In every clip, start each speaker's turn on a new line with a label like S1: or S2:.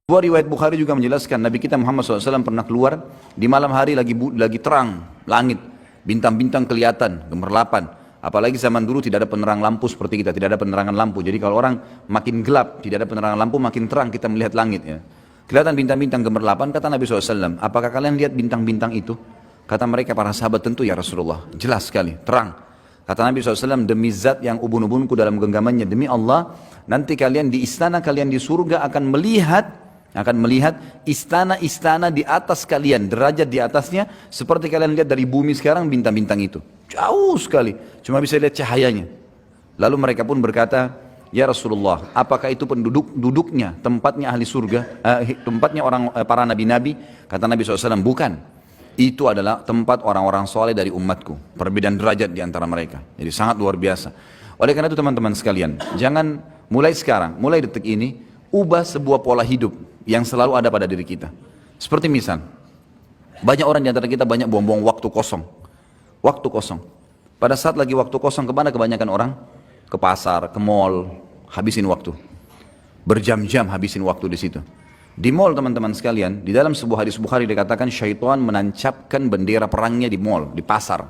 S1: Sebuah riwayat Bukhari juga menjelaskan Nabi kita Muhammad SAW pernah keluar di malam hari lagi terang langit, bintang-bintang kelihatan, gemerlapan. Apalagi zaman dulu tidak ada penerang lampu seperti kita, tidak ada penerangan lampu. Jadi kalau orang makin gelap, tidak ada penerangan lampu, makin terang kita melihat langit. Ya. Kelihatan bintang-bintang gemerlapan, kata Nabi SAW, apakah kalian lihat bintang-bintang itu? Kata mereka para sahabat, tentu ya Rasulullah, jelas sekali, terang. Kata Nabi SAW, demi zat yang ubun-ubunku dalam genggamannya, demi Allah, nanti kalian di istana kalian di surga akan melihat istana-istana di atas kalian, derajat di atasnya, seperti kalian lihat dari bumi sekarang bintang-bintang itu. Jauh sekali, cuma bisa lihat cahayanya. Lalu mereka pun berkata, ya Rasulullah, apakah itu duduknya, tempatnya ahli surga, tempatnya para nabi-nabi? Kata Nabi SAW, bukan. Itu adalah tempat orang-orang soleh dari umatku. Perbedaan derajat di antara mereka. Jadi sangat luar biasa. Oleh karena itu teman-teman sekalian, jangan mulai sekarang, mulai detik ini, ubah sebuah pola hidup yang selalu ada pada diri kita. Seperti misal, banyak orang di antara kita banyak buang-buang waktu kosong. Waktu kosong. Pada saat lagi waktu kosong, kemana kebanyakan orang? Ke pasar, ke mall, habisin waktu. Berjam-jam habisin waktu di situ. Di mall teman-teman sekalian, di dalam sebuah hadis Bukhari dikatakan syaitan menancapkan bendera perangnya di mall, di pasar.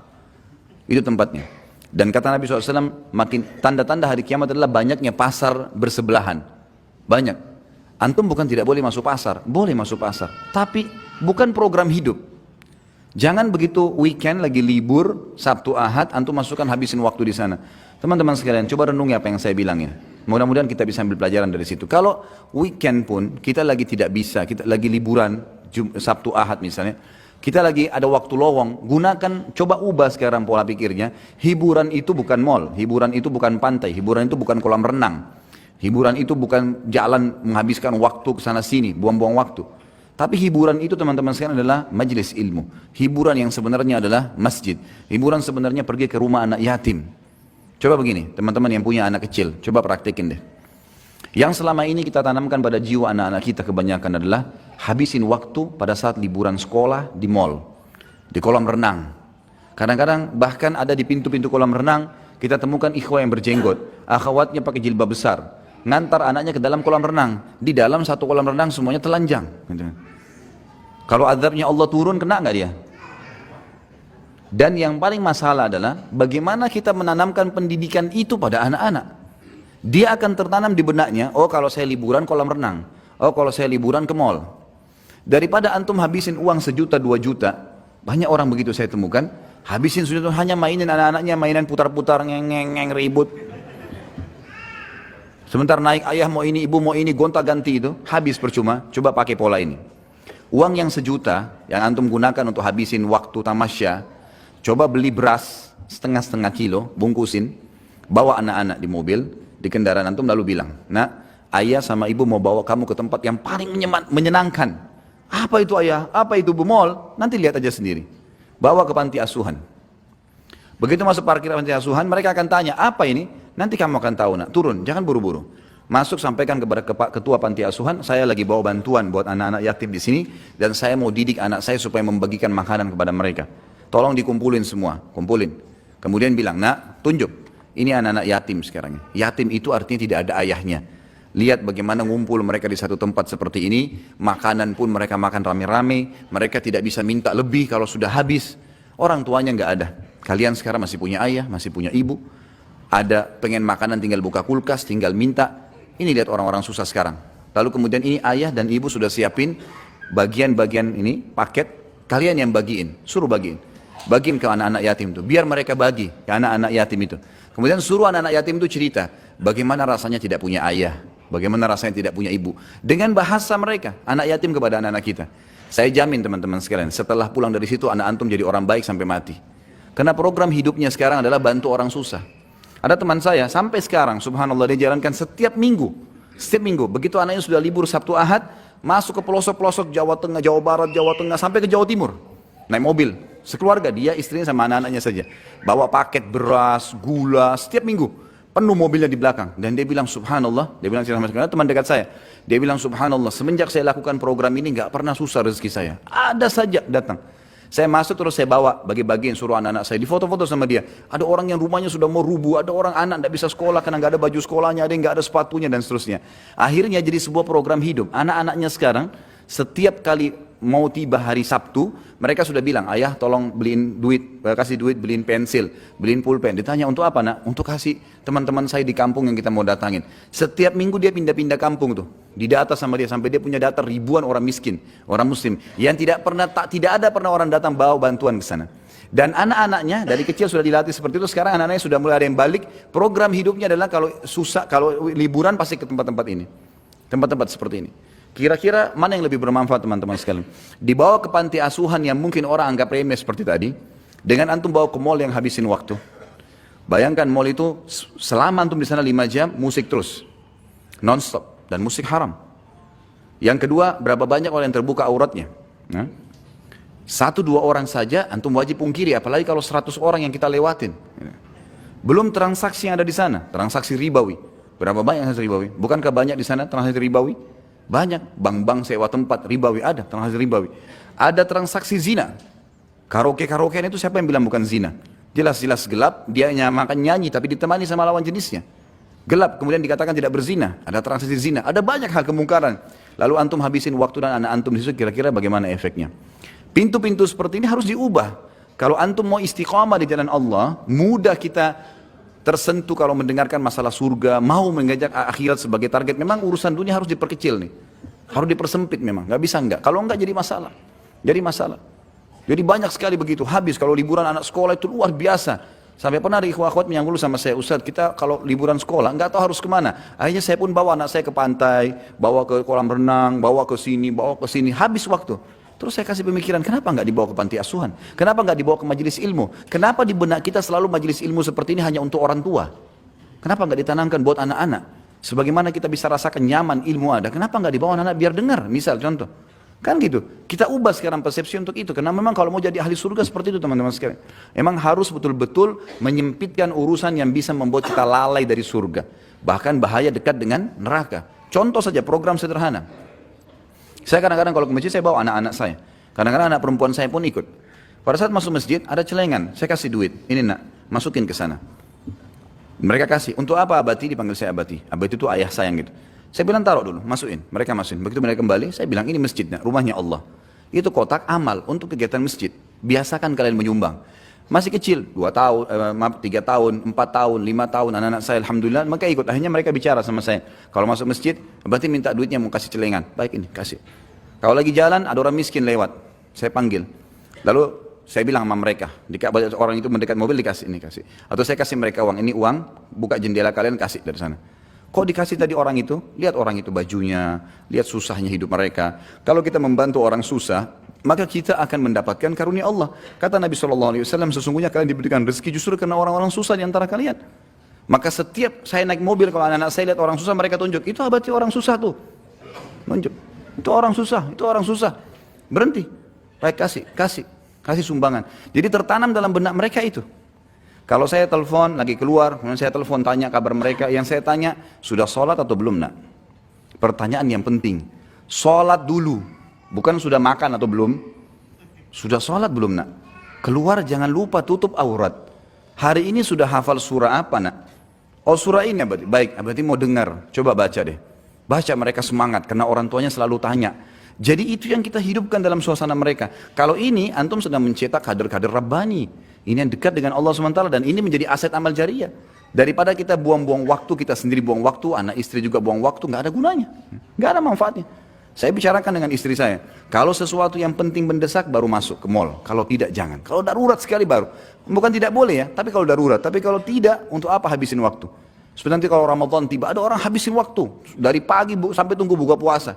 S1: Itu tempatnya. Dan kata Nabi SAW, makin tanda-tanda hari kiamat adalah banyaknya pasar bersebelahan. Banyak. Antum bukan tidak boleh masuk pasar, boleh masuk pasar. Tapi bukan program hidup. Jangan begitu weekend lagi libur, Sabtu Ahad, antum masukkan habisin waktu di sana. Teman-teman sekalian, coba renungi apa yang saya bilang ya. Mudah-mudahan kita bisa ambil pelajaran dari situ. Kalau weekend pun kita lagi tidak bisa, kita lagi liburan, Sabtu Ahad misalnya, kita lagi ada waktu lowong, gunakan, coba ubah sekarang pola pikirnya. Hiburan itu bukan mall, hiburan itu bukan pantai, hiburan itu bukan kolam renang. Hiburan itu bukan jalan menghabiskan waktu ke sana sini, buang-buang waktu. Tapi hiburan itu teman-teman sekalian adalah majelis ilmu. Hiburan yang sebenarnya adalah masjid. Hiburan sebenarnya pergi ke rumah anak yatim. Coba begini, teman-teman yang punya anak kecil, coba praktekin deh. Yang selama ini kita tanamkan pada jiwa anak-anak kita kebanyakan adalah habisin waktu pada saat liburan sekolah di mall, di kolam renang. Kadang-kadang bahkan ada di pintu-pintu kolam renang, kita temukan ikhwah yang berjenggot, akhwatnya pakai jilbab besar, ngantar anaknya ke dalam kolam renang. Di dalam satu kolam renang semuanya telanjang. Kalau azabnya Allah turun, kena nggak dia? Dan yang paling masalah adalah bagaimana kita menanamkan pendidikan itu pada anak-anak. Dia akan tertanam di benaknya, oh kalau saya liburan kolam renang, oh kalau saya liburan ke mall. Daripada antum habisin uang 1 juta, 2 juta, banyak orang begitu saya temukan, habisin sudah hanya mainin anak-anaknya, mainan putar-putar, ngeng ribut. Sebentar naik ayah mau ini, ibu mau ini, gonta-ganti itu, habis percuma. Coba pakai pola ini. Uang yang 1 juta yang antum gunakan untuk habisin waktu tamasya, coba beli beras setengah kilo, bungkusin, bawa anak-anak di mobil, di kendaraan antum lalu bilang, nak, ayah sama ibu mau bawa kamu ke tempat yang paling menyenangkan. Apa itu ayah? Apa itu bu? Mall? Nanti lihat aja sendiri. Bawa ke panti asuhan. Begitu masuk parkir panti asuhan, mereka akan tanya, apa ini? Nanti kamu akan tahu nak, turun, jangan buru-buru. Masuk sampaikan kepada ketua panti asuhan, saya lagi bawa bantuan buat anak-anak yatim di sini, dan saya mau didik anak saya supaya membagikan makanan kepada mereka. Tolong dikumpulin semua, kumpulin. Kemudian bilang, nak, tunjuk. Ini anak-anak yatim sekarang. Yatim itu artinya tidak ada ayahnya. Lihat bagaimana ngumpul mereka di satu tempat seperti ini. Makanan pun mereka makan rame-rame. Mereka tidak bisa minta lebih kalau sudah habis. Orang tuanya nggak ada. Kalian sekarang masih punya ayah, masih punya ibu. Ada pengen makanan tinggal buka kulkas, tinggal minta. Ini lihat orang-orang susah sekarang. Lalu kemudian ini ayah dan ibu sudah siapin bagian-bagian ini, paket. Kalian yang bagiin, suruh bagiin. Bagiin ke anak-anak yatim itu, biar mereka bagi ke anak-anak yatim itu. Kemudian suruh anak-anak yatim itu cerita, bagaimana rasanya tidak punya ayah, bagaimana rasanya tidak punya ibu. Dengan bahasa mereka, anak yatim kepada anak-anak kita. Saya jamin teman-teman sekalian, setelah pulang dari situ anak antum jadi orang baik sampai mati. Karena program hidupnya sekarang adalah bantu orang susah. Ada teman saya, sampai sekarang, subhanallah, dia jalankan setiap minggu. Setiap minggu, begitu anaknya sudah libur Sabtu Ahad, masuk ke pelosok-pelosok Jawa Tengah, Jawa Barat, Jawa Tengah, sampai ke Jawa Timur. Naik mobil, sekeluarga, dia, istrinya sama anak-anaknya saja. Bawa paket beras, gula, setiap minggu. Penuh mobilnya di belakang. Dan dia bilang, subhanallah, dia bilang sama teman dekat saya. Dia bilang, subhanallah, semenjak saya lakukan program ini, gak pernah susah rezeki saya. Ada saja datang. Saya masuk terus saya bawa bagi-bagiin, suruh anak-anak saya difoto-foto sama dia. Ada orang yang rumahnya sudah mau rubuh, ada orang anak tidak bisa sekolah karena nggak ada baju sekolahnya, ada yang nggak ada sepatunya dan seterusnya. Akhirnya jadi sebuah program hidup. Anak-anaknya sekarang setiap kali mau tiba hari Sabtu, mereka sudah bilang, ayah tolong beliin duit, kasih duit, beliin pensil, beliin pulpen. Ditanya untuk apa nak? Untuk kasih teman-teman saya di kampung yang kita mau datangin. Setiap minggu dia pindah-pindah kampung tuh, didata sama dia sampai dia punya data ribuan orang miskin, orang muslim yang tidak ada pernah orang datang bawa bantuan ke sana. Dan anak-anaknya dari kecil sudah dilatih seperti itu. Sekarang anak-anaknya sudah mulai ada yang balik. Program hidupnya adalah kalau susah, kalau liburan pasti ke tempat-tempat ini, tempat-tempat seperti ini. Kira-kira mana yang lebih bermanfaat teman-teman sekalian? Dibawa ke panti asuhan yang mungkin orang anggap remeh seperti tadi, dengan antum bawa ke mall yang habisin waktu. Bayangkan mall itu selama antum di sana 5 jam musik terus, non-stop, dan musik haram. Yang kedua, berapa banyak orang yang terbuka auratnya? Nah, 1-2 orang saja antum wajib pungkiri, apalagi kalau 100 orang yang kita lewatin. Belum transaksi yang ada di sana, transaksi ribawi. Berapa banyak transaksi ribawi? Bukankah banyak di sana transaksi ribawi? Banyak, bank-bank sewa tempat, ribawi ada, transaksi ribawi. Ada transaksi zina. Karaoke-karaokean itu siapa yang bilang bukan zina? Jelas-jelas gelap, dia makan nyanyi tapi ditemani sama lawan jenisnya. Gelap, kemudian dikatakan tidak berzina, ada transaksi zina, ada banyak hal kemungkaran. Lalu antum habisin waktu dan anak antum di situ, kira-kira bagaimana efeknya? Pintu-pintu seperti ini harus diubah. Kalau antum mau istiqamah di jalan Allah, mudah kita tersentuh kalau mendengarkan masalah surga, mau mengajak akhirat sebagai target. Memang urusan dunia harus diperkecil nih, harus dipersempit memang, nggak bisa enggak. Kalau enggak jadi masalah, jadi banyak sekali begitu. Habis kalau liburan anak sekolah itu luar biasa. Sampai pernah ada ikhwah-akhwat yang dulu sama saya, Ustaz kita kalau liburan sekolah nggak tahu harus kemana. Akhirnya saya pun bawa anak saya ke pantai, bawa ke kolam renang, bawa ke sini, habis waktu. Terus saya kasih pemikiran, kenapa nggak dibawa ke panti asuhan? Kenapa nggak dibawa ke majelis ilmu? Kenapa di benak kita selalu majelis ilmu seperti ini hanya untuk orang tua? Kenapa nggak ditanamkan buat anak-anak? Sebagaimana kita bisa rasakan nyaman ilmu ada, kenapa nggak dibawa anak-anak biar dengar? Misal contoh, kan gitu. Kita ubah sekarang persepsi untuk itu. Karena memang kalau mau jadi ahli surga seperti itu teman-teman sekalian. Memang harus betul-betul menyempitkan urusan yang bisa membuat kita lalai dari surga. Bahkan bahaya dekat dengan neraka. Contoh saja program sederhana. Saya kadang-kadang kalau ke masjid saya bawa anak-anak saya. Kadang-kadang anak perempuan saya pun ikut. Pada saat masuk masjid ada celengan, saya kasih duit. Ini nak, masukin ke sana. Mereka kasih. Untuk apa abati? Dipanggil saya abati. Abati itu ayah sayang gitu. Saya bilang taruh dulu, masukin. Mereka masukin. Begitu mereka kembali, saya bilang ini masjid, nak, rumahnya Allah. Itu kotak amal untuk kegiatan masjid. Biasakan kalian menyumbang. Masih kecil, 2 tahun, 3 tahun, 4 tahun, 5 tahun, anak-anak saya alhamdulillah, maka ikut. Akhirnya mereka bicara sama saya. Kalau masuk masjid, berarti minta duitnya mau kasih celengan. Baik ini, kasih. Kalau lagi jalan, ada orang miskin lewat. Saya panggil. Lalu saya bilang sama mereka, orang itu mendekat mobil dikasih, ini kasih. Atau saya kasih mereka uang, ini uang, buka jendela kalian kasih dari sana. Kok dikasih tadi orang itu? Lihat orang itu bajunya, lihat susahnya hidup mereka. Kalau kita membantu orang susah, maka kita akan mendapatkan karunia Allah. Kata Nabi SAW, sesungguhnya kalian diberikan rezeki justru karena orang-orang susah di antara kalian. Maka setiap saya naik mobil, kalau anak-anak saya lihat orang susah, mereka tunjuk, itu abadi orang susah tuh. Tunjuk, itu orang susah, berhenti. Baik, kasih sumbangan. Jadi tertanam dalam benak mereka itu. Kalau saya telepon, lagi keluar, kemudian saya telepon tanya kabar mereka, yang saya tanya, sudah sholat atau belum nak? Pertanyaan yang penting, sholat dulu, bukan sudah makan atau belum, sudah sholat belum nak? Keluar jangan lupa tutup aurat. Hari ini sudah hafal surah apa nak? Oh surah ini abadi, baik, berarti mau dengar, coba baca deh. Baca mereka semangat, karena orang tuanya selalu tanya. Jadi itu yang kita hidupkan dalam suasana mereka. Kalau ini, antum sedang mencetak kader-kader Rabbani. Ini yang dekat dengan Allah SWT dan ini menjadi aset amal jariah. Daripada kita buang-buang waktu, kita sendiri buang waktu, anak istri juga buang waktu, nggak ada gunanya. Nggak ada manfaatnya. Saya bicarakan dengan istri saya, kalau sesuatu yang penting mendesak baru masuk ke mall. Kalau tidak, jangan. Kalau darurat sekali baru. Bukan tidak boleh ya, tapi kalau darurat. Tapi kalau tidak, untuk apa habisin waktu? Seperti nanti kalau Ramadan tiba, ada orang habisin waktu. Dari pagi sampai tunggu buka puasa.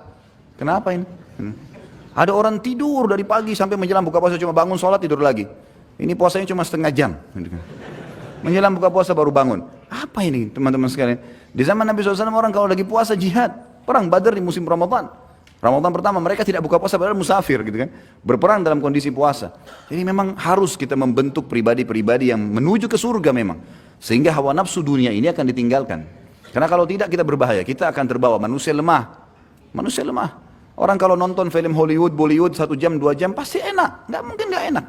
S1: Kenapa ini? Ada orang tidur dari pagi sampai menjelang buka puasa, cuma bangun sholat tidur lagi. Ini puasanya cuma setengah jam. Menjelang buka puasa baru bangun. Apa ini teman-teman sekalian? Di zaman Nabi SAW orang kalau lagi puasa jihad. Perang Badar di musim Ramadan. Ramadan pertama mereka tidak buka puasa padahal musafir gitu kan. Berperang dalam kondisi puasa. Jadi memang harus kita membentuk pribadi-pribadi yang menuju ke surga memang. Sehingga hawa nafsu dunia ini akan ditinggalkan. Karena kalau tidak kita berbahaya. Kita akan terbawa manusia lemah. Manusia lemah. Orang kalau nonton film Hollywood, Bollywood 1 jam, 2 jam pasti enak. Nggak mungkin nggak enak.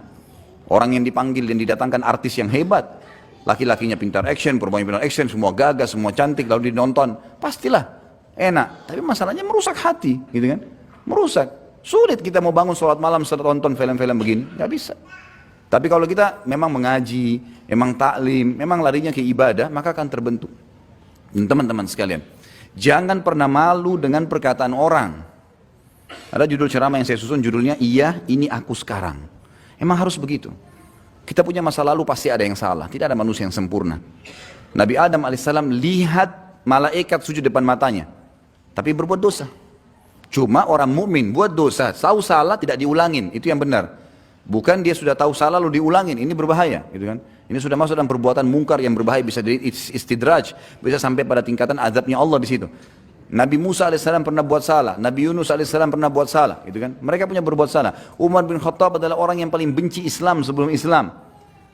S1: Orang yang dipanggil dan didatangkan artis yang hebat, laki-lakinya pintar action, perempuannya pintar action, semua gagah, semua cantik, lalu dinonton, pastilah enak. Tapi masalahnya merusak hati, gitu kan? Merusak. Sulit kita mau bangun sholat malam setelah tonton film-film begini, nggak bisa. Tapi kalau kita memang mengaji, memang taklim, memang larinya ke ibadah, maka akan terbentuk. Dan teman-teman sekalian, jangan pernah malu dengan perkataan orang. Ada judul ceramah yang saya susun, judulnya Iya, Ini Aku Sekarang. Emang harus begitu. Kita punya masa lalu pasti ada yang salah, tidak ada manusia yang sempurna. Nabi Adam alaihissalam lihat malaikat sujud depan matanya, tapi berbuat dosa. Cuma orang mukmin buat dosa, tahu salah tidak diulangin, itu yang benar. Bukan dia sudah tahu salah lalu diulangin, ini berbahaya, gitu kan? Ini sudah masuk dalam perbuatan mungkar yang berbahaya, bisa jadi istidraj, bisa sampai pada tingkatan azabnya Allah di situ. Nabi Musa alaihissalam pernah buat salah, Nabi Yunus alaihissalam pernah buat salah, gitu kan? Mereka punya berbuat salah. Umar bin Khattab adalah orang yang paling benci Islam sebelum Islam.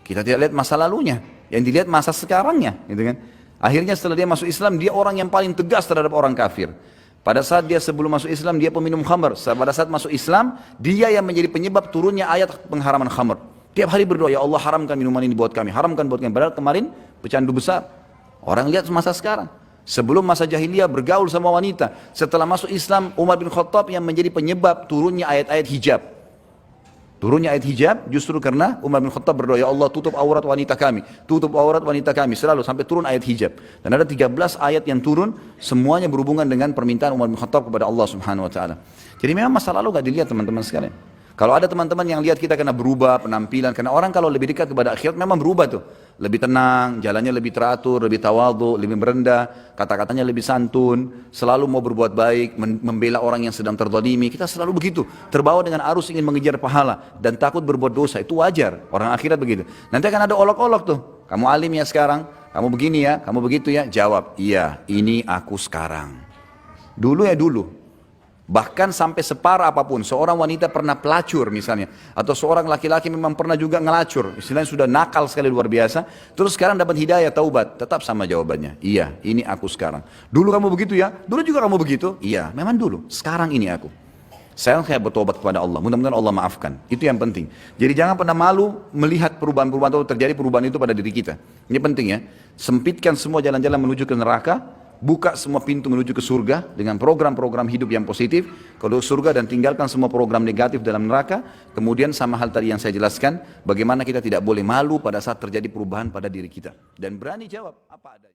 S1: Kita tidak lihat masa lalunya, yang dilihat masa sekarangnya, gitu kan? Akhirnya setelah dia masuk Islam, dia orang yang paling tegas terhadap orang kafir. Pada saat dia sebelum masuk Islam, dia peminum khamr. Pada saat masuk Islam, dia yang menjadi penyebab turunnya ayat pengharaman khamr. Tiap hari berdoa, ya Allah haramkan minuman ini buat kami, haramkan buat kami. Padahal kemarin pecandu besar. Orang lihat masa sekarang. Sebelum masa jahiliyah bergaul sama wanita. Setelah masuk Islam, Umar bin Khattab yang menjadi penyebab turunnya ayat-ayat hijab. Turunnya ayat hijab justru karena Umar bin Khattab berdoa, ya Allah tutup aurat wanita kami, tutup aurat wanita kami, selalu sampai turun ayat hijab. Dan ada 13 ayat yang turun, semuanya berhubungan dengan permintaan Umar bin Khattab kepada Allah Subhanahu Wa Taala. Jadi memang masa lalu gak dilihat teman-teman sekalian. Kalau ada teman-teman yang lihat kita kena berubah penampilan, karena orang kalau lebih dekat kepada akhirat memang berubah tuh. Lebih tenang, jalannya lebih teratur, lebih tawadhu, lebih merendah, kata-katanya lebih santun, selalu mau berbuat baik, membela orang yang sedang terzalimi. Kita selalu begitu, terbawa dengan arus ingin mengejar pahala dan takut berbuat dosa. Itu wajar, orang akhirat begitu. Nanti akan ada olok-olok tuh. Kamu alim ya sekarang, kamu begini ya, kamu begitu ya. Jawab, iya, ini aku sekarang. Dulu ya dulu. Bahkan sampai separah apapun, seorang wanita pernah pelacur misalnya, atau seorang laki-laki memang pernah juga ngelacur, istilahnya sudah nakal sekali luar biasa, terus sekarang dapat hidayah, taubat, tetap sama jawabannya, iya, ini aku sekarang. Dulu kamu begitu ya, dulu juga kamu begitu, iya, memang dulu, sekarang ini aku. Sekarang saya bertobat kepada Allah, mudah-mudahan Allah maafkan, itu yang penting. Jadi jangan pernah malu melihat perubahan-perubahan atau terjadi perubahan itu pada diri kita. Ini penting ya, sempitkan semua jalan-jalan menuju ke neraka, buka semua pintu menuju ke surga dengan program-program hidup yang positif kalau surga, dan tinggalkan semua program negatif dalam neraka. Kemudian sama hal tadi yang saya jelaskan, bagaimana kita tidak boleh malu pada saat terjadi perubahan pada diri kita dan berani jawab apa adanya.